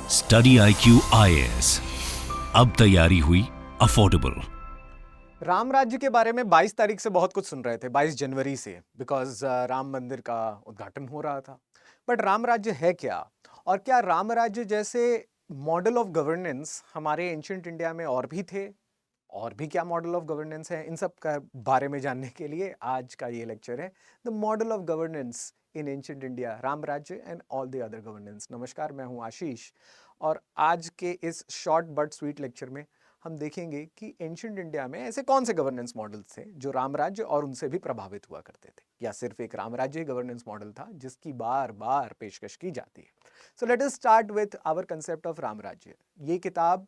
Study IQ IAS, अब तैयारी हुई अफोर्डेबल। राम राज्य के बारे में 22 तारीख से बहुत कुछ सुन रहे थे, 22 जनवरी से, बिकॉज राम मंदिर का उद्घाटन हो रहा था। बट राम राज्य है क्या, और क्या राम राज्य जैसे मॉडल ऑफ गवर्नेंस हमारे एंशिएंट इंडिया में और भी थे, और भी क्या मॉडल ऑफ गवर्नेंस है, इन सब का बारे में जानने के लिए आज का ये लेक्चर है, the model of governance in ancient India, Ram Rajya and all the other governance. नमस्कार, मैं हूँ आशीष, और आज के इस शॉर्ट बट स्वीट लेक्चर में हम देखेंगे कि एंशिएंट इंडिया में ऐसे कौन से गवर्नेंस मॉडल्स थे जो राम राज्य और उनसे भी प्रभावित हुआ करते थे, या सिर्फ एक राम राज्य ही गवर्नेंस मॉडल था जिसकी बार बार पेशकश की जाती है। So let us start with our concept of Ram Rajya. ये किताब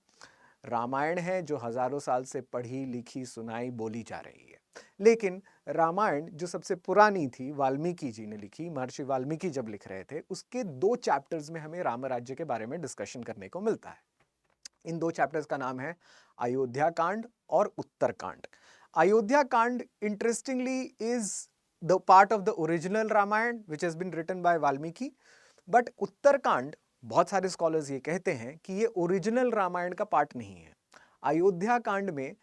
रामायण है जो हजारों साल से पढ़ी लिखी सुनाई बोली जा रही है, लेकिन रामायण जो सबसे पुरानी थी, वाल्मीकि जी ने लिखी, महर्षि वाल्मीकि जब लिख रहे थे, उसके 2 चैप्टर्स में हमें राम राज्य के बारे में डिस्कशन करने को मिलता है। इन 2 चैप्टर्स का नाम है अयोध्या कांड और उत्तर Kand. Ayodhya Kand interestingly is the part of the original Ramayan which has been written by Valmiki, but Uttar Kand, बहुत सारे स्कॉलर्स ये कहते हैं कि ये ओरिजिनल रामायण का पार्ट नहीं है। अयोध्या कांड में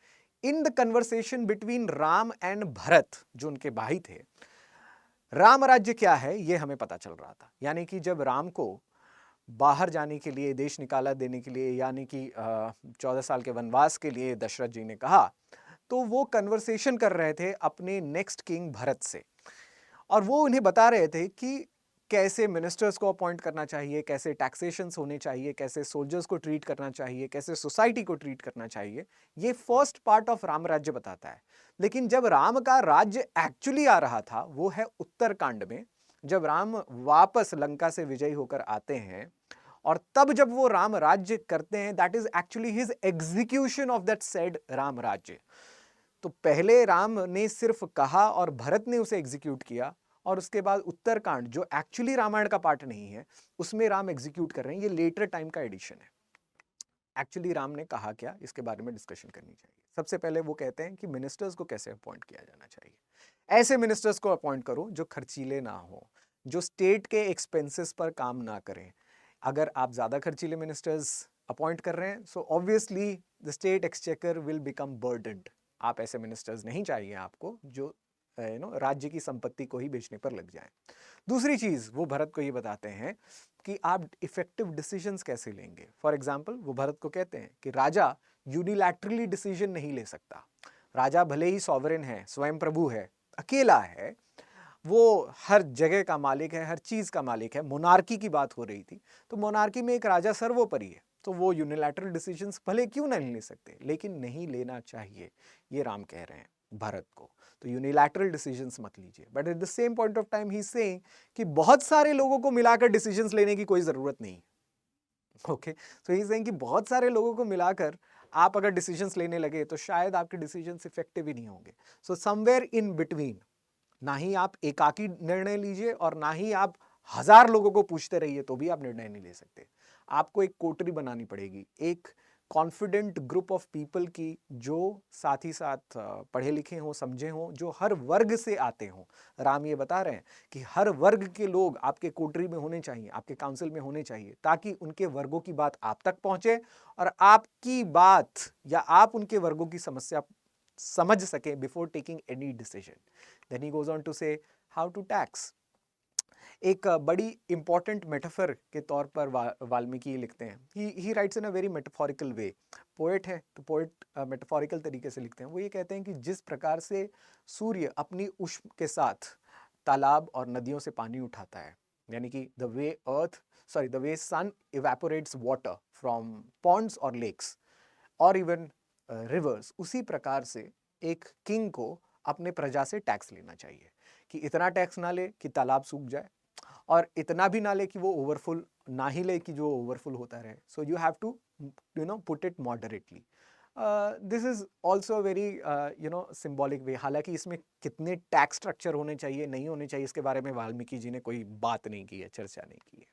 in the conversation between Ram and Bharat, जो उनके भाई थे, राम राज्य क्या है ये हमें पता चल रहा था। यानी कि जब राम को बाहर जाने के लिए, देश निकाला देने के लिए, यानी कि 14 साल के वनवास के लिए दशरथ जी ने कहा, तो वो कन्वर्सेशन कर रहे थे अपने नेक्स्ट किंग भरत से, और वो उन्हें बता रहे थे कि कैसे मिनिस्टर्स को अपॉइंट करना चाहिए, कैसे टैक्सेशंस होने चाहिए, कैसे सोल्जर्स को ट्रीट करना चाहिए, कैसे सोसाइटी को ट्रीट करना चाहिए। ये फर्स्ट पार्ट ऑफ राम राज्य बताता है। लेकिन जब राम का राज्य एक्चुअली आ रहा था, वो है उत्तर कांड में, जब राम वापस लंका से विजयी होकर आते हैं, और तब जब वो राम राज्य करते हैं, that is actually his execution of that said Ram राज्य। तो पहले राम ने सिर्फ कहा और भरत ने उसे एग्जीक्यूट किया, और उसके बाद उत्तरकांड जो एक्चुअली रामायण का पार्ट नहीं है, उसमें राम एग्जीक्यूट कर रहे हैं। ये लेटर टाइम का एडिशन है। एक्चुअली राम ने कहा क्या, इसके बारे में डिस्कशन करनी चाहिए। सबसे पहले वो कहते हैं कि मिनिस्टर्स को कैसे अपॉइंट किया जाना चाहिए। ऐसे मिनिस्टर्स को अपॉइंट करो जो खर्चीले ना हो, जो स्टेट के एक्सपेंसेस पर काम ना करें। अगर आप ज्यादा खर्चीले मिनिस्टर्स अपॉइंट कर रहे हैं, so obviously the state exchequer will become burdened. आप ऐसे मिनिस्टर्स नहीं चाहिए आपको जो राज्य की संपत्ति को ही बेचने पर लग जाए। दूसरी चीज वो भरत को ये बताते हैं कि आप इफेक्टिव डिसीजंस कैसे लेंगे। फॉर एग्जाम्पल, वो भरत को कहते हैं कि राजा यूनिलैटरली डिसीजन नहीं ले सकता। राजा भले ही सॉवरेन है, स्वयं प्रभु है, अकेला है, वो हर जगह का मालिक है, हर चीज का मालिक है। मोनार्की की बात हो रही थी, तो मोनार्की में एक राजा सर्वोपरि है, तो वो यूनिलैटरल डिसीजंस भले क्यों नहीं ले सकते, लेकिन नहीं लेना चाहिए, ये राम कह रहे हैं भरत को। तो यूनिलैटरल डिसीजंस मत लीजिए। But at the same point of time he saying कि बहुत सारे लोगों को मिलाकर डिसीजंस लेने की कोई जरूरत नहीं। ओके, सो ही सेइंग कि बहुत सारे लोगों को मिलाकर आप अगर डिसीजंस लेने लगे तो शायद आपके डिसीजंस इफेक्टिव ही नहीं होंगे। सो समवेयर इन बिटवीन, ना ही आप एकाकी निर्णय लीजिए और ना ही आप 1000 लोगों को पूछते रहिए तो भी आप निर्णय नहीं ले सकते। आपको एक कोटरी बनानी पड़ेगी, एक कॉन्फिडेंट ग्रुप ऑफ पीपल की, जो साथ ही साथ पढ़े लिखे हों, समझे हों, जो हर वर्ग से आते हों। राम ये बता रहे हैं कि हर वर्ग के लोग आपके कोटरी में होने चाहिए, आपके काउंसिल में होने चाहिए, ताकि उनके वर्गों की बात आप तक पहुंचे और आपकी बात या आप उनके वर्गों की समस्या समझ सके before taking any decision. Then he goes on to say how to tax. एक बड़ी इंपॉर्टेंट मेटाफर के तौर पर वाल्मीकि लिखते हैं। ही rights in a very metaphorical way. Poet है तो पोएट मेटाफोरिकल तरीके से लिखते हैं। वो ये कहते हैं कि जिस प्रकार से सूर्य अपनी उष्ण के साथ तालाब और नदियों से पानी उठाता है, यानी कि the way sun evaporates water from ponds और लेक्स और इवन रिवर्स, उसी प्रकार से एक किंग को अपने प्रजा से टैक्स लेना चाहिए कि इतना टैक्स ना ले कि तालाब सूख जाए, और इतना भी ना ले कि वो ओवरफुल, ना ही ले कि जो ओवरफुल होता रहे। So you have to put it moderately. This is also very symbolic way. हालांकि इसमें कितने टैक्स स्ट्रक्चर होने चाहिए, नहीं होने चाहिए, इसके बारे में वाल्मीकि जी ने कोई बात नहीं की है, चर्चा नहीं की है।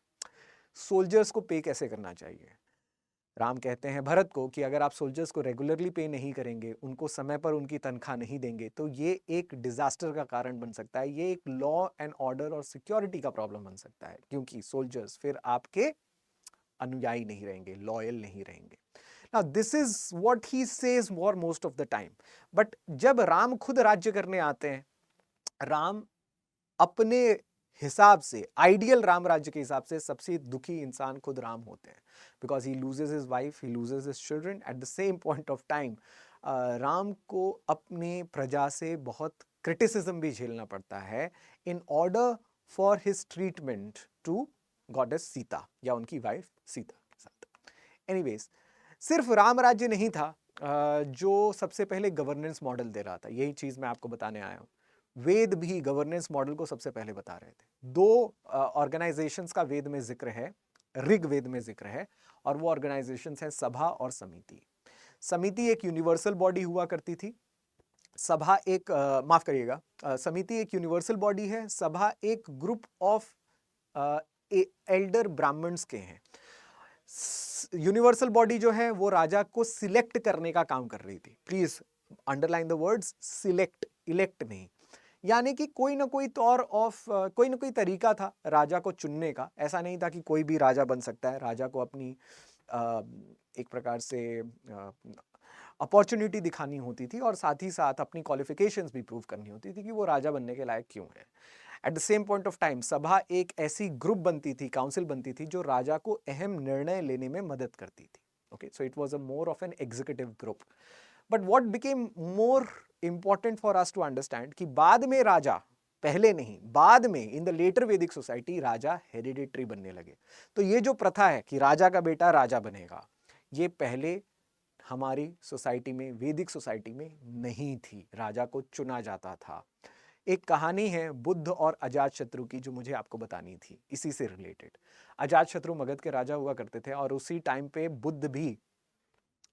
सोल्जर्स को पे कैसे करना चाहिए, राम कहते हैं भरत को कि अगर आप सोल्जर्स को रेगुलरली पे नहीं करेंगे, उनको समय पर उनकी तनख्वाह नहीं देंगे, तो ये एक डिजास्टर का कारण बन सकता है, ये एक लॉ एंड ऑर्डर और सिक्योरिटी का प्रॉब्लम बन सकता है, क्योंकि सोल्जर्स फिर आपके अनुयायी नहीं रहेंगे, लॉयल नहीं रहेंगे। Now this is what he says for most of the time. But जब राम खुद राज्य करने आते हैं, राम अपने हिसाब से, आइडियल राम राज्य के हिसाब से सबसे दुखी इंसान खुद राम होते हैं, because he loses his wife, he loses his children eight the same point of time. Ram को अपने प्रजा से बहुत क्रिटिसिज्म भी झेलना पड़ता है in order for his treatment to goddess Sita या उनकी वाइफ सीता के साथ। एनीवेज, सिर्फ राम राज्य नहीं था जो सबसे पहले गवर्नेंस मॉडल दे रहा था, यही चीज मैं आपको बताने आया हूं। वेद भी गवर्नेंस मॉडल को सबसे पहले बता रहे थे। दो ऑर्गेनाइजेशंस का वेद में जिक्र है, ऋग्वेद में जिक्र है, और वो ऑर्गेनाइजेशंस हैं सभा और समिति। समिति एक यूनिवर्सल बॉडी हुआ करती थी, सभा एक माफ करिएगा, समिति एक यूनिवर्सल बॉडी है, सभा एक ग्रुप ऑफ एल्डर ब्राह्मण्स के हैं। यूनिवर्सल बॉडी जो है वो राजा को सिलेक्ट करने का काम कर रही थी। Please underline the words select, elect नहीं। यानी कि कोई ना कोई कोई ना कोई तरीका था राजा को चुनने का। ऐसा नहीं था कि कोई भी राजा बन सकता है। राजा को अपनी एक प्रकार से अपॉर्चुनिटी दिखानी होती थी और साथ ही साथ अपनी क्वालिफिकेशंस भी प्रूव करनी होती थी कि वो राजा बनने के लायक क्यों है। Eight the same point of time सभा एक ऐसी ग्रुप बनती थी, काउंसिल बनती थी, जो राजा को अहम निर्णय लेने में मदद करती थी। Okay, so it was a more of an executive group. But what became more important for us to understand कि बाद में राजा, पहले नहीं, बाद में in the later Vedic society raja hereditary बनने लगे। तो ये जो प्रथा है कि राजा का बेटा राजा बनेगा, ये पहले हमारी सोसाइटी में, वैदिक सोसाइटी में नहीं थी। राजा को चुना जाता था। एक कहानी है बुद्ध और अजातशत्रु की जो मुझे आपको बतानी थी, इसी से रिलेटेड। अजातशत्रु मगध के राजा हुआ करते थे और उसी टाइम पे बुद्ध भी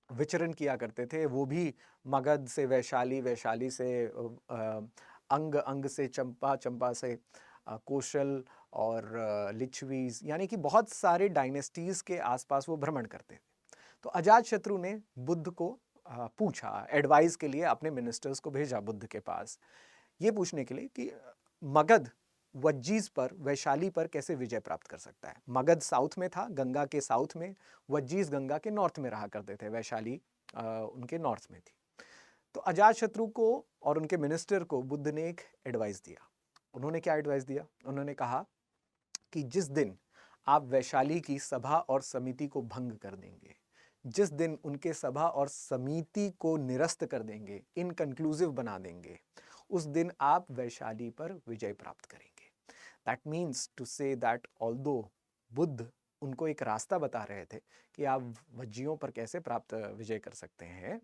विचरण किया करते थे। वो भी मगध से वैशाली, वैशाली से अंग, अंग से चंपा, चंपा से कौशल और लिच्छवीज, यानी कि बहुत सारे डायनेस्टीज के आसपास वो भ्रमण करते थे। तो अजातशत्रु ने बुद्ध को पूछा, एडवाइस के लिए अपने मिनिस्टर्स को भेजा बुद्ध के पास, ये पूछने के लिए कि मगध वज्जीज पर, वैशाली पर कैसे विजय प्राप्त कर सकता है। मगध साउथ में था, गंगा के साउथ में, वज्जीज गंगा के नॉर्थ में रहा करते थे, वैशाली उनके नॉर्थ में थी। तो अजातशत्रु को और उनके मिनिस्टर को बुद्ध ने एक एडवाइस दिया। उन्होंने क्या एडवाइस दिया? उन्होंने कहा कि जिस दिन आप वैशाली की सभा और समिति को भंग कर देंगे, जिस दिन उनके सभा और समिति को निरस्त कर देंगे, इनकंक्लूसिव बना देंगे, उस दिन आप वैशाली पर विजय प्राप्त करेंगे। That means to say that although Buddha उनको एक रास्ता बता रहे थे कि आप वज्जियों पर कैसे प्राप्त विजय कर सकते हैं,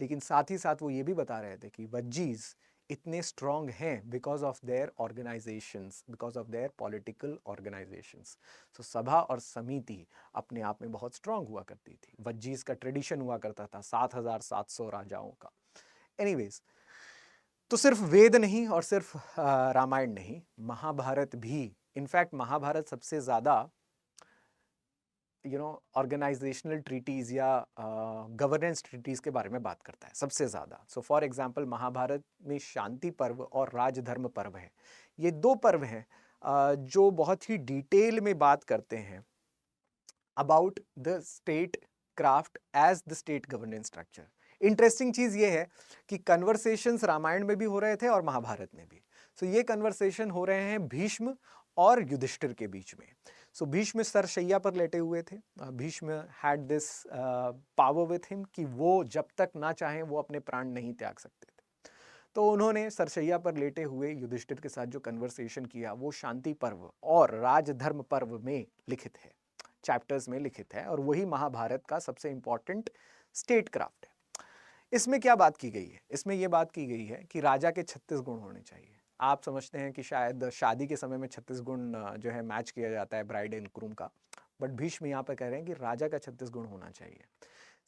लेकिन साथ ही साथ वो ये भी बता रहे थे कि वज्जीज इतने स्ट्रॉन्ग हैं because of their organisations, because of their political organisations. So सभा और समिति अपने आप में बहुत स्ट्रॉन्ग हुआ करती थी। वज्जीज का ट्रेडिशन हुआ करता था 7700 राजाओं का। एनीवेज, तो सिर्फ वेद नहीं और सिर्फ रामायण नहीं, महाभारत भी, इनफैक्ट महाभारत सबसे ज्यादा ऑर्गेनाइजेशनल ट्रीटीज या गवर्नेंस ट्रीटीज के बारे में बात करता है सबसे ज्यादा। सो फॉर एग्जांपल महाभारत में शांति पर्व और राजधर्म पर्व है। ये दो पर्व हैं जो बहुत ही डिटेल में बात करते हैं about the state craft as the state governance structure. Interesting चीज ये है कि कन्वर्सेशंस रामायण में भी हो रहे थे और महाभारत में भी। सो ये कन्वर्सेशन हो रहे हैं भीष्म और युधिष्ठिर के बीच में। सो भीष्म सरशैया पर लेटे हुए थे। Bhishma had this power with him कि वो जब तक ना चाहें वो अपने प्राण नहीं त्याग सकते थे। तो उन्होंने सरशैया पर लेटे हुए युधिष्ठिर के साथ जो कन्वर्सेशन किया वो शांति पर्व और राजधर्म पर्व में लिखित है, चैप्टर्स में लिखित है, और वही महाभारत का सबसे इंपॉर्टेंट स्टेट क्राफ्ट है। इसमें क्या बात की गई है? इसमें यह बात की गई है कि राजा के 36 गुण होने चाहिए। आप समझते हैं कि शायद शादी के समय में 36 गुण जो है मैच किया जाता है ब्राइड एंड ग्रूम का, बट भीष्म यहाँ पर कह रहे हैं कि राजा का 36 गुण होना चाहिए।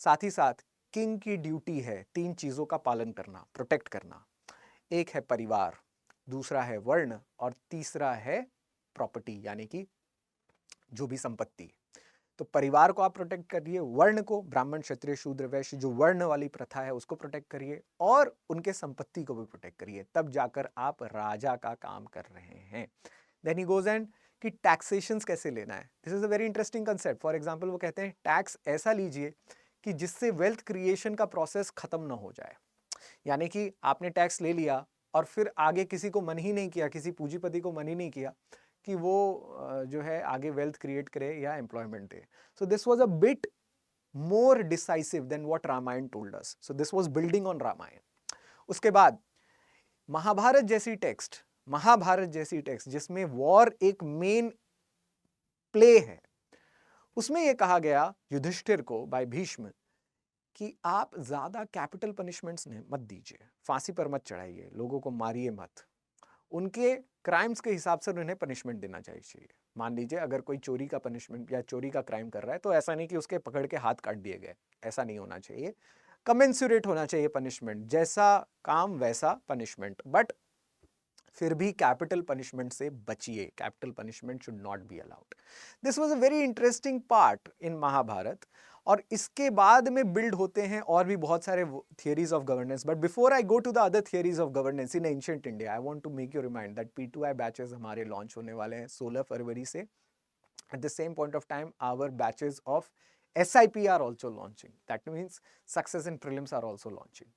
साथ ही साथ किंग की ड्यूटी है 3 चीजों का पालन करना, प्रोटेक्ट करना। एक है परिवार, दूसरा है वर्ण, और तीसरा है प्रॉपर्टी, यानी कि जो भी संपत्ति। तो परिवार को आप प्रोटेक्ट करिए, वर्ण को, ब्राह्मण क्षत्रिय शूद्र वैश्य जो वर्ण वाली प्रथा है उसको प्रोटेक्ट करिए, और उनके संपत्ति को भी प्रोटेक्ट करिए, तब जाकर आप राजा का काम कर रहे हैं। देन ही गोज एंड कि टैक्सेशन कैसे लेना है। This is a very interesting concept. For example वो कहते हैं टैक्स ऐसा लीजिए कि जिससे वेल्थ क्रिएशन का प्रोसेस खत्म ना हो जाए। यानी कि आपने टैक्स ले लिया और फिर आगे किसी को मन ही नहीं किया, किसी पूंजीपति को मन ही नहीं किया कि वो जो है आगे वेल्थ क्रिएट करे या employment they. So this was a bit more decisive than what Ramayana told us. So this was building on Ramayana. उसके बाद महाभारत जैसी टेक्स्ट जिसमें वॉर एक मेन प्ले है, उसमें यह कहा गया युधिष्ठिर को बाय भीष्म कि आप ज्यादा कैपिटल पनिशमेंट्स मत दीजिए, फांसी पर मत चढ़ाइए, लोगों को मारिए मत, उनके क्राइम्स के हिसाब से उन्हें पनिशमेंट देना चाहिए। मान लीजिए अगर कोई चोरी का पनिशमेंट या चोरी का क्राइम कर रहा है तो ऐसा नहीं कि उसके पकड़ के हाथ काट दिए गए, ऐसा नहीं होना चाहिए। कमेंसुरेट होना चाहिए पनिशमेंट, जैसा काम वैसा पनिशमेंट, बट फिर भी कैपिटल पनिशमेंट से बचिए, capital punishment should not be allowed. This was a very interesting part in Mahabharata. और इसके बाद में बिल्ड होते हैं और भी बहुत सारे theories of governance. But before I go to the other theories of governance in ancient India, I want to make you remind that P2I batches हमारे लॉन्च होने वाले हैं 16 फरवरी से। At the same point of time our batches of SIP are also launching, that means success in prelims are also launching.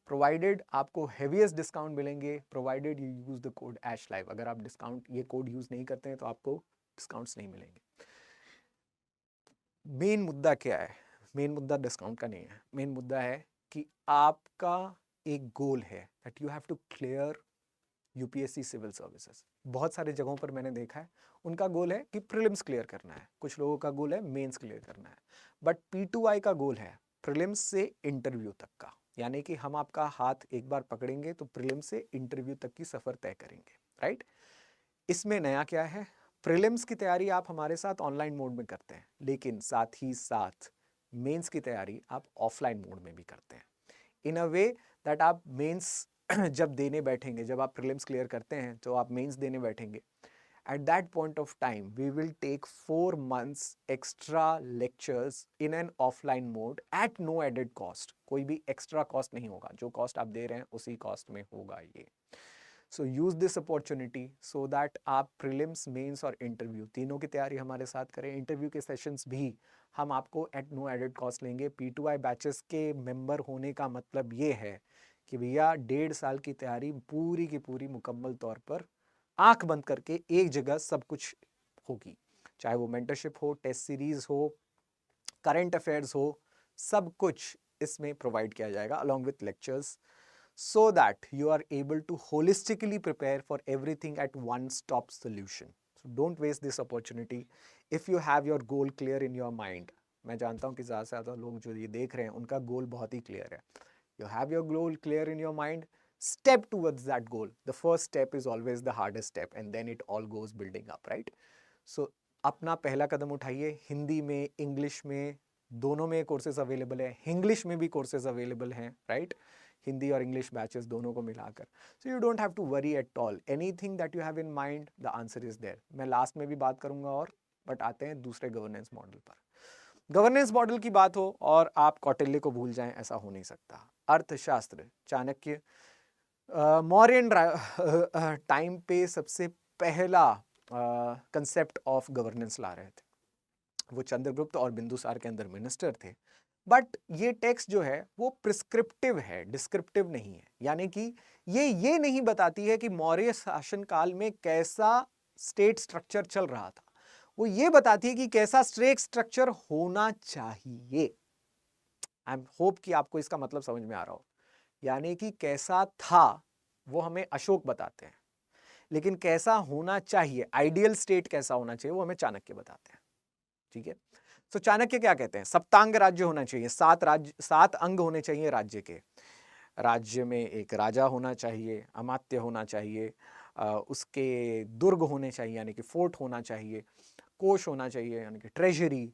Provided आपको heaviest discount मिलेंगे, provided you use the code ASHLIVE। अगर आप discount ये code use नहीं करते हैं तो आपको डिस्काउंट्स नहीं मिलेंगे। मेन मुद्दा क्या है? मेन मुद्दा डिस्काउंट का नहीं है, मेन मुद्दा है कि आपका एक गोल है that you have to clear UPSC civil services. बहुत सारे जगहों पर मैंने देखा है उनका गोल है कि प्रीलिम्स क्लियर करना है, कुछ लोगों का गोल है मेंस क्लियर करना है, बट P2I का गोल है प्रीलिम्स से इंटरव्यू तक का। यानी कि हम आपका हाथ एक बार पकड़ेंगे तो प्रीलिम्स से इंटरव्यू तक की सफर तय करेंगे, राइट? इसमें नया क्या है? प्रीलिम्स की तैयारी आप हमारे साथ ऑनलाइन मोड में करते हैं, लेकिन साथ ही साथ मेंस की तैयारी आप ऑफलाइन मोड में भी करते हैं। इन अ वे दैट आप मेंस जब देने बैठेंगे, जब आप प्रीलिम्स क्लियर करते हैं तो आप मेंस देने बैठेंगे, at that point of time we will take 4 months extra lectures in an offline mode at no added cost। कोई भी एक्स्ट्रा कॉस्ट नहीं होगा, जो कॉस्ट आप दे रहे हैं उसी कॉस्ट में होगा ये। So use this opportunity so that आप प्रीलिम्स, मेंस और इंटरव्यू तीनों की तैयारी हमारे साथ करें। इंटरव्यू के सेशंस भी हम आपको एट नो एडेड कॉस्ट लेंगे। P2I बैचेस के मेंबर होने का मतलब ये है कि भैया 1.5 साल की तैयारी पूरी की पूरी मुकम्मल तौर पर आंख बंद करके एक जगह सब कुछ होगी, चाहे वो मेंटरशिप हो, टेस्ट सीरीज हो, करंट अफेयर्स हो, सब कुछ इसमें प्रोवाइड किया जाएगा along with lectures, so that you are able to holistically prepare for everything at one stop solution. So don't waste this opportunity if you have your goal clear in your mind। मैं जानता हूं कि ज़्यादा से ज़्यादा लोग जो ये देख रहे हैं उनका गोल बहुत ही क्लियर है। You have your goal clear in your mind, step towards that goal। The first step is always the hardest step and then it all goes building up, right? So अपना पहला कदम उठाइए। हिंदी में, इंग्लिश में, दोनों में courses available है, English में भी कोर्सेज अवेलेबल हैं, राइट? हिंदी और इंग्लिश बैचेस दोनों को मिलाकर। So you don't have to worry at all, anything that you have in mind the answer is there. मैं लास्ट में भी बात करूंगा और बट आते हैं दूसरे गवर्नेंस मॉडल पर। गवर्नेंस मॉडल की बात हो और आप कौटिल्य को भूल जाएं, ऐसा हो नहीं सकता। अर्थशास्त्र, चाणक्य मौर्यन टाइम पे सबसे पहला कंसेप्ट ऑफ गवर्नेंस ला रहे थे। वो चंद्रगुप्त और बिंदुसार के अंदर मिनिस्टर थे, बट ये टेक्स्ट जो है वो प्रिस्क्रिप्टिव है, डिस्क्रिप्टिव नहीं है। यानी कि ये नहीं बताती है कि मौर्य शासन काल में कैसा स्टेट स्ट्रक्चर चल रहा था, वो ये बताती है कि कैसा स्टेट स्ट्रक्चर होना चाहिए। आई एम होप कि आपको इसका मतलब समझ में आ रहा हो। यानी कि कैसा था वो हमें अशोक बताते हैं, लेकिन कैसा होना चाहिए, आइडियल स्टेट कैसा होना चाहिए, वो हमें चाणक्य बताते हैं। ठीक है, तो चाणक्य क्या कहते हैं? सप्तांग राज्य होना चाहिए, 7 अंग होने चाहिए राज्य के। राज्य में एक राजा होना चाहिए, अमात्य होना चाहिए, उसके दुर्ग होने चाहिए यानी कि फोर्ट होना चाहिए, कोष होना चाहिए यानी कि ट्रेजरी,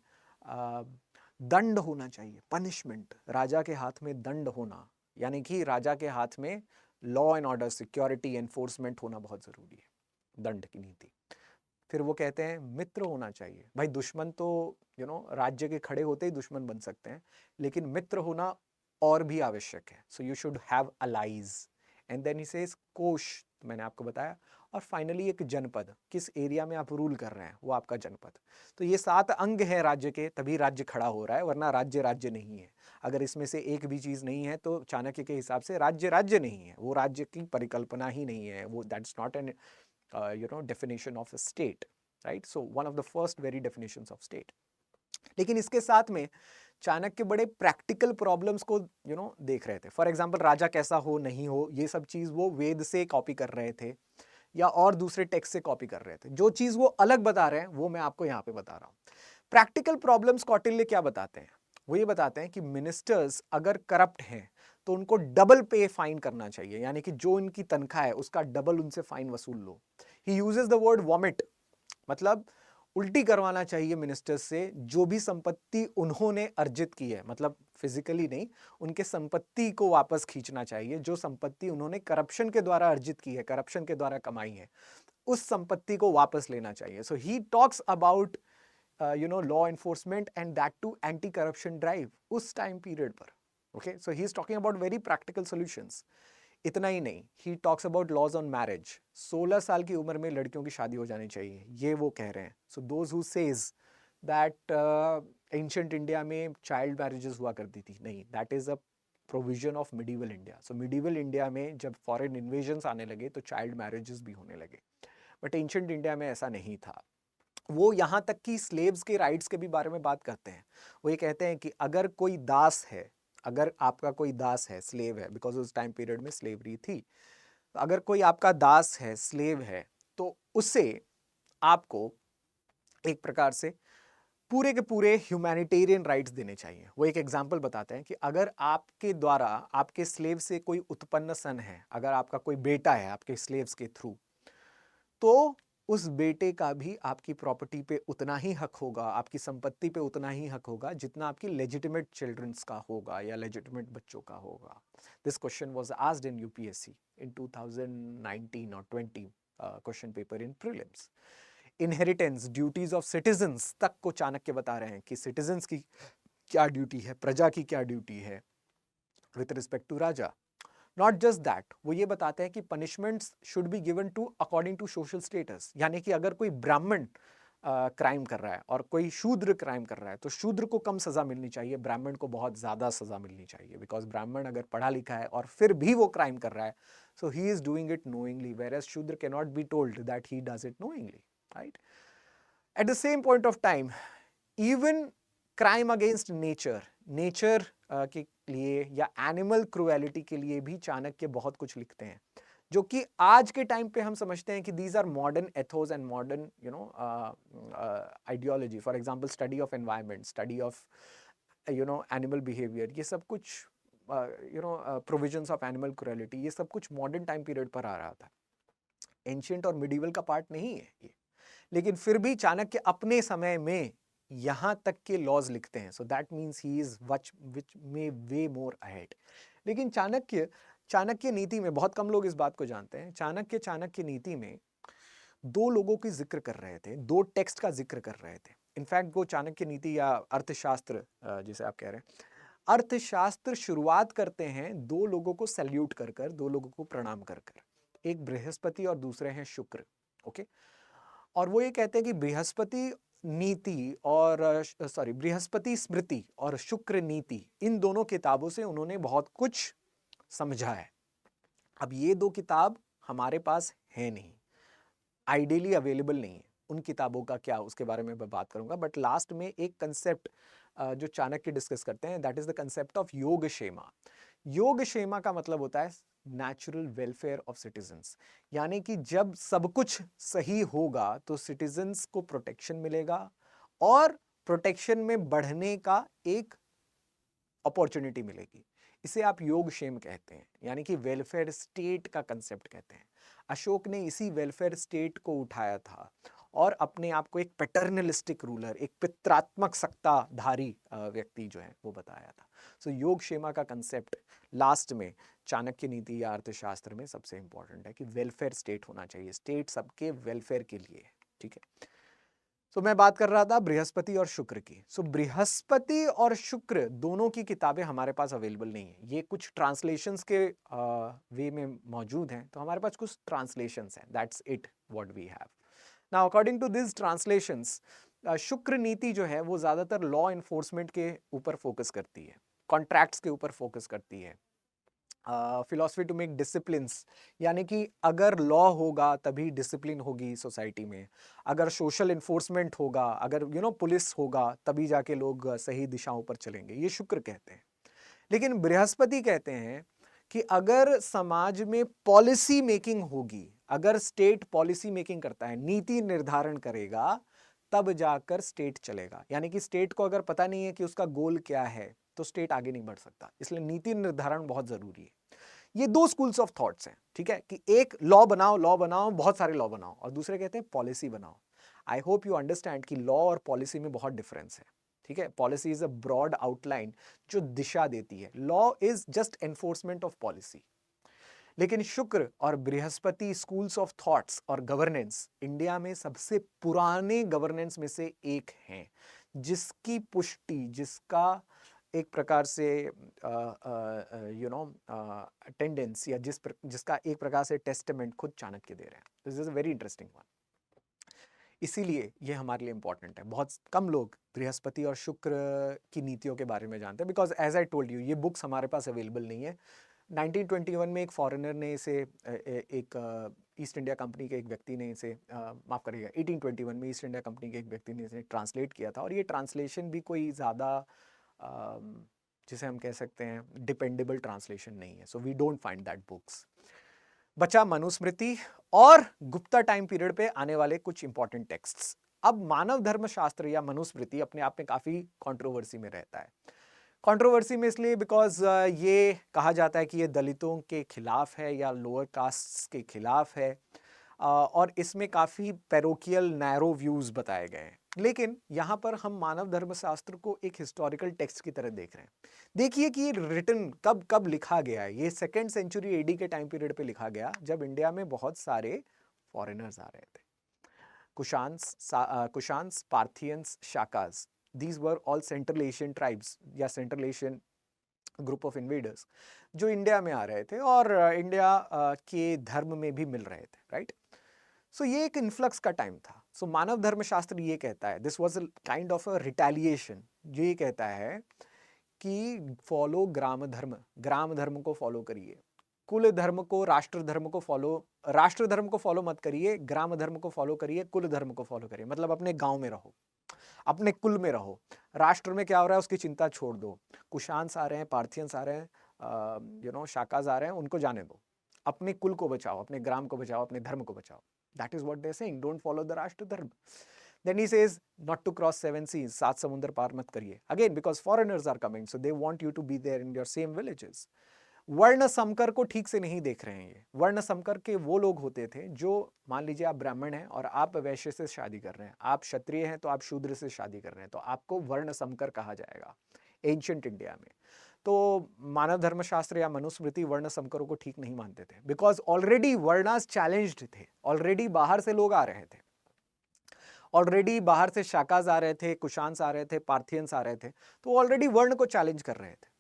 दंड होना चाहिए, पनिशमेंट, राजा के हाथ में दंड होना, यानी कि राजा के हाथ में law and order, security, enforcement होना बहुत जरूरी है, दंड की नीति। फिर वो कहते हैं मित्र होना चाहिए। भाई दुश्मन तो राज्य के खड़े होते ही दुश्मन बन सकते हैं, लेकिन मित्र होना और भी आवश्यक है। So you should have allies. And then he says kosh, मैंने आपको बताया, और फाइनली एक जनपद, किस एरिया में आप रूल कर रहे हैं वो आपका जनपद। तो ये 7 अंग हैं राज्य के, तभी राज्य खड़ा हो रहा है, वरना राज्य राज्य नहीं है। अगर इसमें से एक भी चीज़ नहीं है तो चाणक्य के हिसाब से राज्य राज्य नहीं है, वो राज्य की परिकल्पना ही नहीं है, वो that's not an definition of a state, right. So one of the first very definitions of state. लेकिन इसके साथ में चाणक्य बड़े प्रैक्टिकल प्रॉब्लम्स को देख रहे थे। फॉर एग्जाम्पल राजा कैसा हो नहीं हो, ये सब चीज़ वो वेद से कॉपी कर रहे थे या और दूसरे टेक्स्ट से कॉपी कर रहे थे। जो चीज़ वो अलग बता रहे हैं वो मैं आपको यहाँ पे बता रहा हूँ। प्रैक्टिकल प्रॉब्लम्स कौटिल्य क्या बताते हैं? वो ये बताते हैं कि मिनिस्टर्स अगर करप्ट हैं तो उनको डबल पे फाइन करना चाहिए, यानी कि जो इनकी तनख्वाह है उसका डबल उनसे फाइन वसूल लो। He uses the word vomit, मतलब उल्टी करवाना चाहिए मिनिस्टर्स से जो भी संपत्ति उन्होंने अर्जित की है, मतलब फिजिकली नहीं, उनके संपत्ति को वापस खींचना चाहिए। जो संपत्ति उन्होंने करप्शन के द्वारा अर्जित की है, करप्शन के द्वारा कमाई है, उस संपत्ति को वापस लेना चाहिए। So he talks about law enforcement and that too anti corruption drive उस टाइम पीरियड पर। Okay, so he is talking about very practical solutions. इतना ही नहीं, he talks about laws on marriage. 16 साल की उम्र में लड़कियों की शादी हो जानी चाहिए, ये वो कह रहे हैं। So those who says that ancient India में चाइल्ड मैरिजेस हुआ करती थी, नहीं, that is a provision of medieval India. So medieval India में जब फॉरेन इन्वेजन्स आने लगे तो चाइल्ड मैरिजेस भी होने लगे, बट एंशिएंट इंडिया में ऐसा नहीं था। वो यहाँ तक कि स्लेव्स के राइट्स के भी बारे में बात करते हैं। वो ये कहते हैं कि अगर कोई दास है, अगर आपका कोई दास है, स्लेव है, बिकॉज उस टाइम पीरियड में स्लेवरी थी, तो अगर कोई आपका दास है, स्लेव है, तो उसे आपको एक प्रकार से पूरे के पूरे ह्यूमैनिटेरियन राइट्स देने चाहिए। वो एक एग्जाम्पल बताते हैं कि अगर आपके द्वारा आपके स्लेव से कोई उत्पन्न सन है, अगर आपका कोई बेटा है आपके स्लेव्स के थ्रू, तो उस बेटे का भी आपकी प्रॉपर्टी पे उतना ही हक होगा, आपकी संपत्ति पे उतना ही हक होगा जितना आपकी लेजिटिमेट चिल्ड्रंस का होगा या लेजिटिमेट बच्चों का होगा। This question was asked in UPSC इन 2019 और 20 question paper in prelims. Inheritance, duties of citizens तक को चाणक्य बता रहे हैं कि सिटीजन्स की क्या ड्यूटी है, प्रजा की क्या ड्यूटी है with respect to raja. Not just that, वो ये बताते हैं कि punishments should be given to according to social status, यानी कि अगर कोई ब्राह्मण क्राइम कर रहा है और कोई शूद्र क्राइम कर रहा है तो शूद्र को कम सजा मिलनी चाहिए, ब्राह्मण को बहुत ज़्यादा सजा मिलनी चाहिए, बिकॉज ब्राह्मण अगर पढ़ा लिखा है और फिर भी वो क्राइम कर रहा है, so he is doing it knowingly, whereas Shudra can not be told that he does it knowingly, right. At the same point of time, even crime against nature के लिए या एनिमल क्रुएलिटी के लिए भी चाणक्य बहुत कुछ लिखते हैं, जो कि आज के टाइम पे हम समझते हैं कि these are modern ethos and modern ideology. For example study of environment, study of animal behaviour, ये सब कुछ प्रोविजंस ऑफ एनिमल क्रुएलिटी, ये सब कुछ मॉडर्न टाइम पीरियड पर आ रहा था, एंशिएंट और मिडिवल का पार्ट नहीं है ये। लेकिन फिर भी चाणक्य अपने समय में यहां तक के लॉज लिखते हैं, so that means he is which may way more ahead. लेकिन चाणक्य नीति में बहुत कम लोग इस बात को जानते हैं। चाणक्य नीति में दो लोगों की जिक्र कर रहे थे, दो टेक्स्ट का जिक्र कर रहे थे। इनफैक्ट वो चाणक्य नीति या अर्थशास्त्र जिसे आप कह रहे हैं, अर्थशास्त्र शुरुआत करते हैं दो लोगों को सैल्यूट कर कर, दो लोगों को प्रणाम कर कर, एक बृहस्पति और दूसरे हैं शुक्र। ओके, और वो ये कहते हैं कि बृहस्पति नीति और बृहस्पति स्मृति और शुक्र नीति, इन दोनों किताबों से उन्होंने बहुत कुछ समझा है। अब ये दो किताब हमारे पास है नहीं, आइडियली अवेलेबल नहीं है। उन किताबों का क्या, उसके बारे में मैं बात करूंगा, बट लास्ट में एक कंसेप्ट जो चाणक्य डिस्कस करते हैं, that is the concept of Yogakshema. योगक्षेमा का मतलब होता है नेचुरल वेलफेयर ऑफ सिटीजन्स, यानी कि जब सब कुछ सही होगा तो सिटीजन्स को प्रोटेक्शन मिलेगा और प्रोटेक्शन में बढ़ने का एक अपॉर्चुनिटी मिलेगी। इसे आप योगक्षेम कहते हैं, यानी कि वेलफेयर स्टेट का कंसेप्ट कहते हैं। अशोक ने इसी वेलफेयर स्टेट को उठाया था और अपने आप को एक पैटर्नलिस्टिक रूलर, एक पित्रात्मक सत्ताधारी व्यक्ति जो है वो बताया था। सो योगक्षेमा का कंसेप्ट लास्ट में चाणक्य नीति या अर्थशास्त्र में सबसे इंपॉर्टेंट है कि वेलफेयर स्टेट होना चाहिए, स्टेट सबके वेलफेयर के लिए है, ठीक है। सो मैं बात कर रहा था बृहस्पति और शुक्र की। सो बृहस्पति और शुक्र दोनों की किताबें हमारे पास अवेलेबल नहीं है। ये कुछ ट्रांसलेशंस के वे में मौजूद हैं, तो हमारे पास कुछ ट्रांसलेशंस हैं। That's it what we have now according to this translations. Shukra Niti जो है वो ज़्यादातर लॉ इन्फोर्समेंट के ऊपर फोकस करती है, कॉन्ट्रैक्ट्स के ऊपर फोकस करती है, फिलॉसफी टू मेक डिसिप्लिन्स, यानी कि अगर लॉ होगा तभी डिसिप्लिन होगी सोसाइटी में, अगर सोशल इन्फोर्समेंट होगा, अगर पुलिस होगा, तभी जाके लोग सही दिशाओं पर चलेंगे। ये शुक्र कहते हैं। लेकिन बृहस्पति कहते हैं कि अगर समाज में पॉलिसी मेकिंग होगी, अगर स्टेट पॉलिसी मेकिंग करता है, नीति निर्धारण करेगा, तब जाकर स्टेट चलेगा। यानी कि स्टेट को अगर पता नहीं है कि उसका गोल क्या है, तो स्टेट आगे नहीं बढ़ सकता। इसलिए नीति निर्धारण बहुत जरूरी है। ये दो स्कूल्स ऑफ थॉट्स हैं, ठीक है, कि एक लॉ बनाओ, बहुत सारे लॉ बनाओ, और दूसरे कहते हैं पॉलिसी बनाओ। आई होप यू अंडरस्टैंड कि लॉ और पॉलिसी में बहुत डिफरेंस है, ठीक है। Policy is a broad outline जो दिशा देती है, law is just enforcement of policy. लेकिन शुक्र और बृहस्पति स्कूल्स ऑफ थॉट्स और गवर्नेंस इंडिया में सबसे पुराने गवर्नेंस में से एक हैं, जिसकी पुष्टि, जिसका एक प्रकार से अटेंडेंस या जिसका एक प्रकार से टेस्टमेंट खुद चाणक्य दे रहे हैं। This is a very interesting one. इसीलिए ये हमारे लिए इंपॉर्टेंट है। बहुत कम लोग बृहस्पति और शुक्र की नीतियों के बारे में जानते हैं, because as I told you ये बुक्स हमारे पास अवेलेबल नहीं है। 1921 में एक फॉरेनर ने इसे एक ईस्ट इंडिया कंपनी के एक व्यक्ति ने इसे माफ़ करिएगा 1821 में ईस्ट इंडिया कंपनी के एक व्यक्ति ने इसे ट्रांसलेट किया था, और ये ट्रांसलेशन भी कोई ज़्यादा जिसे हम कह सकते हैं डिपेंडेबल ट्रांसलेशन नहीं है। So we don't find that books. बचा मनुस्मृति और गुप्ता टाइम पीरियड पे आने वाले कुछ इंपॉर्टेंट टेक्स्ट्स। अब मानव धर्मशास्त्र या मनुस्मृति अपने आप में काफ़ी कंट्रोवर्सी में रहता है। कंट्रोवर्सी में इसलिए बिकॉज ये कहा जाता है कि ये दलितों के खिलाफ है या लोअर कास्ट के खिलाफ है, और इसमें काफ़ी पैरोकियल नैरो व्यूज़ बताए गए हैं। लेकिन यहाँ पर हम मानव धर्मशास्त्र को एक हिस्टोरिकल टेक्स्ट की तरह देख रहे हैं। देखिए कि ये रिटन कब कब लिखा गया है। ये 2nd सेंचुरी एडी के टाइम पीरियड पे लिखा गया, जब इंडिया में बहुत सारे फॉरेनर्स आ रहे थे। Kushans, Parthians, Shakas, these were all Central Asian tribes या Central Asian group of invaders जो इंडिया में आ रहे थे और इंडिया के धर्म में भी मिल रहे थे, राइट। सो ये एक इन्फ्लक्स का टाइम था। सो मानव धर्मशास्त्र ये कहता है, this was a kind of a retaliation, जो ये कहता है कि फॉलो ग्राम धर्म को फॉलो करिए, कुल धर्म को, राष्ट्र धर्म को फॉलो मत करिए, ग्राम धर्म को फॉलो करिए, कुल धर्म को फॉलो करिए। मतलब अपने गांव में रहो, अपने कुल में रहो, राष्ट्र में क्या हो रहा है उसकी चिंता छोड़ दो। कुशान्स आ रहे हैं, पार्थियंस आ रहे हैं, शाकाज आ रहे हैं, उनको जाने दो। अपने कुल को बचाओ, अपने ग्राम को बचाओ, अपने धर्म को बचाओ। That is what they are saying, don't follow the rashtra dharma. Then he says not to cross 7 seas, 7 समुद्र पार मत करिए। Again because foreigners are coming, so they want you to be there in your same villages. वर्ण समकर को ठीक से नहीं देख रहे हैं ये। वर्ण समकर के वो लोग होते थे जो, मान लीजिए आप ब्राह्मण हैं और आप वैश्य से शादी कर रहे हैं, आप क्षत्रिय हैं तो आप शूद्र से शादी कर रहे हैं, तो आपको वर्ण समकर कहा जाएगा एंशिएंट इंडिया में। तो मानव धर्मशास्त्र या मनुस्मृति वर्ण समकरों को ठीक नहीं मानते थे, बिकॉज ऑलरेडी वर्णास चैलेंज्ड थे, ऑलरेडी बाहर से लोग आ रहे थे, ऑलरेडी बाहर से शाकाज आ रहे थे, कुशान्स आ रहे थे, पार्थियंस आ रहे थे, तो ऑलरेडी वर्ण को चैलेंज कर रहे थे।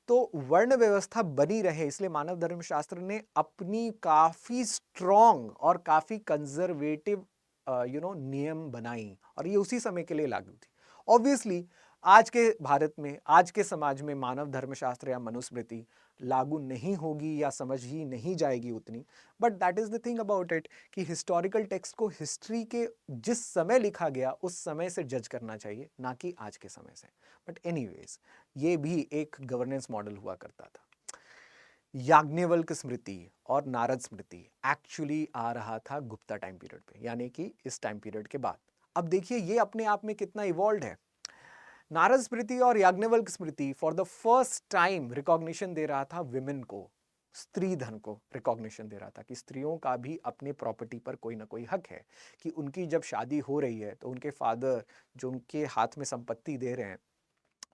तो वर्ण व्यवस्था बनी रहे, इसलिए मानव धर्मशास्त्र ने अपनी काफी स्ट्रॉन्ग और काफी कंजर्वेटिव नियम बनाई, और ये उसी समय के लिए लागू थी। ऑब्वियसली आज के भारत में, आज के समाज में मानव धर्मशास्त्र या मनुस्मृति लागू नहीं होगी या समझ ही नहीं जाएगी उतनी, but that is the thing about it कि हिस्टोरिकल टेक्स्ट को हिस्ट्री के जिस समय लिखा गया उस समय से जज करना चाहिए, ना कि आज के समय से। बट एनीवेज, ये भी एक गवर्नेंस मॉडल हुआ करता था। याज्ञवल्क्य स्मृति और नारद स्मृति एक्चुअली आ रहा था गुप्ता टाइम पीरियड पे, यानी कि इस टाइम पीरियड के बाद। अब देखिए ये अपने आप में कितना इवॉल्व है। नारद स्मृति और Yajnavalkya Smriti for the first time recognition दे रहा था विमेन को, स्त्री धन को रिकॉग्निशन दे रहा था कि स्त्रियों का भी अपने प्रॉपर्टी पर कोई ना कोई हक है, कि उनकी जब शादी हो रही है तो उनके फादर जो उनके हाथ में संपत्ति दे रहे हैं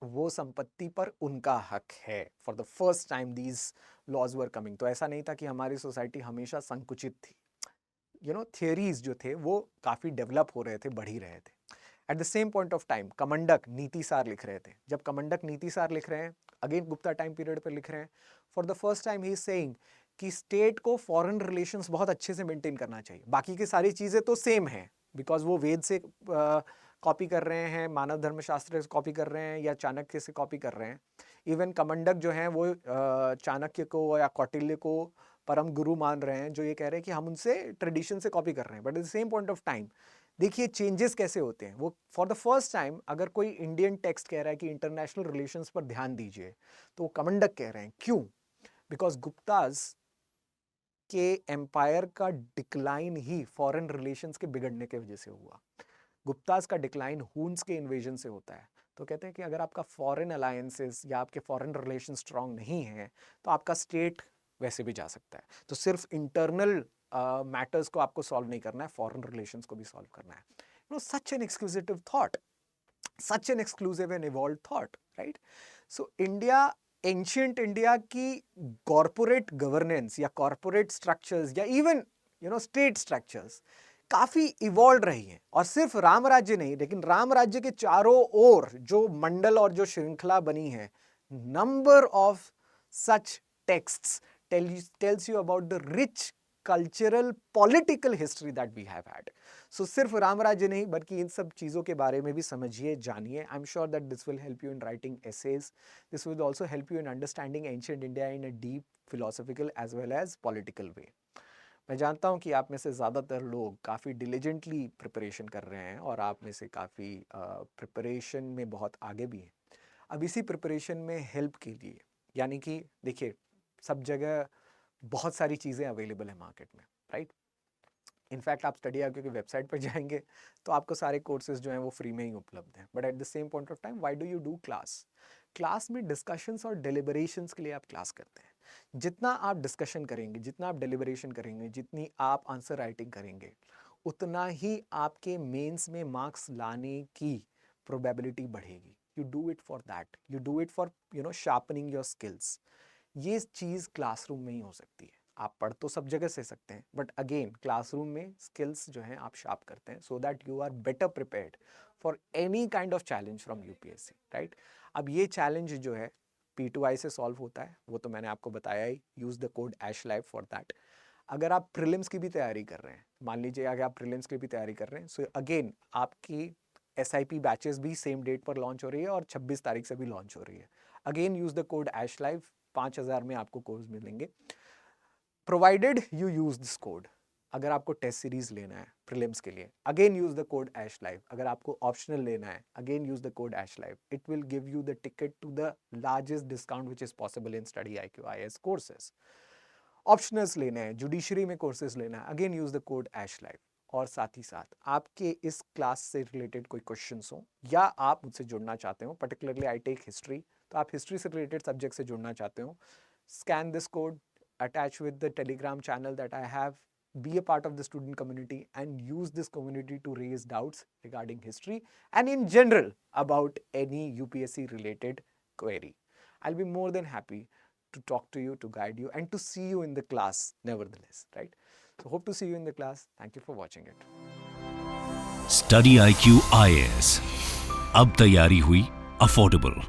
वो संपत्ति पर उनका हक है। For the first time these laws were coming. तो ऐसा नहीं था कि हमारी सोसाइटी हमेशा संकुचित थी, थियरीज जो थे वो काफ़ी डेवलप हो रहे थे, बढ़ ही रहे थे। At the same point of time Kamandak Nitisar लिख रहे थे. जब कमंडक नीतिसार लिख रहे हैं, अगेन गुप्ता टाइम पीरियड पर लिख रहे हैं, for the first time he is saying कि स्टेट को फॉरेन रिलेशंस बहुत अच्छे से मेंटेन करना चाहिए. बाकी की सारी चीज़ें तो सेम हैं, बिकॉज वो वेद से कॉपी कर रहे हैं, मानव धर्मशास्त्र से कॉपी कर रहे हैं, या चाणक्य से कॉपी कर रहे हैं. इवन कमंडक जो हैं वो चाणक्य को या कौटिल्य को परम गुरु मान रहे हैं, जो ये कह रहे हैं कि हम उनसे ट्रेडिशन से कॉपी कर रहे हैं. But at the same point of time देखिए चेंजेस कैसे होते हैं. वो फॉर द फर्स्ट टाइम अगर कोई इंडियन टेक्स्ट कह रहा है कि इंटरनेशनल रिलेशंस पर ध्यान दीजिए, तो वो कमंडक कह रहे हैं. क्यों? बिकॉज गुप्ताज के एम्पायर का डिक्लाइन ही फॉरेन रिलेशंस के बिगड़ने के वजह से हुआ. गुप्ताज का डिक्लाइन हुन्स के इन्वेजन से होता है. तो कहते हैं कि अगर आपका फॉरेन अलायंसेस या आपके फॉरेन रिलेशन स्ट्रांग नहीं है, तो आपका स्टेट वैसे भी जा सकता है. तो सिर्फ इंटरनल मैटर्स को आपको सॉल्व नहीं करना है, फॉरेन रिलेशंस को भी सॉल्व करना है. You know, such an exclusive thought, such an exclusive and evolved thought, right? So India, ancient India की corporate governance या corporate structures या even state structures काफी इवॉल्व रही हैं. और सिर्फ राम राज्य नहीं, लेकिन राम राज्य के चारों ओर जो मंडल और जो श्रृंखला बनी है, number of such texts tells you about the rich cultural political history that we have had. So सिर्फ राम राज्य नहीं, बल्कि इन सब चीज़ों के बारे में भी समझिए, जानिए. I am sure that this will help you in writing essays. This will also help you in understanding ancient India in a deep philosophical as well as political way. मैं जानता हूँ कि आप में से ज़्यादातर लोग काफ़ी डिलीजेंटली प्रिपरेशन कर रहे हैं, और आप में से काफ़ी प्रिपरेशन में बहुत आगे भी हैं. अब इसी प्रिपरेशन में हेल्प के लिए, यानी कि देखिए सब जगह बहुत सारी चीज़ें अवेलेबल है मार्केट में, राइट? इनफैक्ट आप स्टडी आगे की वेबसाइट पर जाएंगे तो आपको सारे कोर्सेज जो हैं वो फ्री में ही उपलब्ध हैं. But at the same point of time, why do you do class? Class में डिस्कशंस और डेलिबरेशंस के लिए आप क्लास करते हैं. जितना आप डिस्कशन करेंगे, जितना आप डेलिबरेशन करेंगे, जितनी आप आंसर राइटिंग करेंगे, उतना ही आपके मेंस में मार्क्स लाने की प्रोबेबिलिटी बढ़ेगी. You do it for that, you do it for sharpening your skills. ये चीज़ क्लासरूम में ही हो सकती है. आप पढ़ तो सब जगह से सकते हैं, बट अगेन क्लासरूम में स्किल्स जो हैं आप शार्प करते हैं, so that you are better prepared for any kind of challenge from UPSC, right? अब ये चैलेंज जो है P2I से सॉल्व होता है, वो तो मैंने आपको बताया ही. Use the code ASHLIVE for that. अगर आप प्रीलिम्स की भी तैयारी कर रहे हैं, मान लीजिए अगर आप प्रीलिम्स की भी तैयारी कर रहे हैं, सो अगेन आपकी SIP बैचेस भी सेम डेट पर लॉन्च हो रही है और 26 तारीख से भी लॉन्च हो रही है. Again use the code ASHLIVE. 5,000 में आपको कोर्स मिलेंगे, provided you use this code. अगर आपको टेस्ट सीरीज लेना है प्रीलिम्स के लिए, again use the code ASHLIVE. अगर आपको ऑप्शनल लेना है, again use the code ASHLIVE. It will give you the ticket to the largest discount which is possible in study IQ IAS courses. Optionals लेना है, judiciary में courses लेना है, again use the code ASHLIVE. और साथ ही साथ आपके इस क्लास से रिलेटेड कोई क्वेश्चंस हो, या आप मुझसे जुड़ना चाहते हो, पर्टिकुलरली आई टेक हिस्ट्री, तो आप हिस्ट्री से रिलेटेड सब्जेक्ट से जुड़ना चाहते हो, scan this code, attach with the Telegram channel that I have, be a part of the student community and use this community to raise doubts regarding history and in general about any UPSC related query. I'll be more than happy to talk to you, to guide you and to see you in the class nevertheless, right? So hope to see you in the class. Thank you for watching it. Study IQ IAS. अब तैयारी हुई affordable.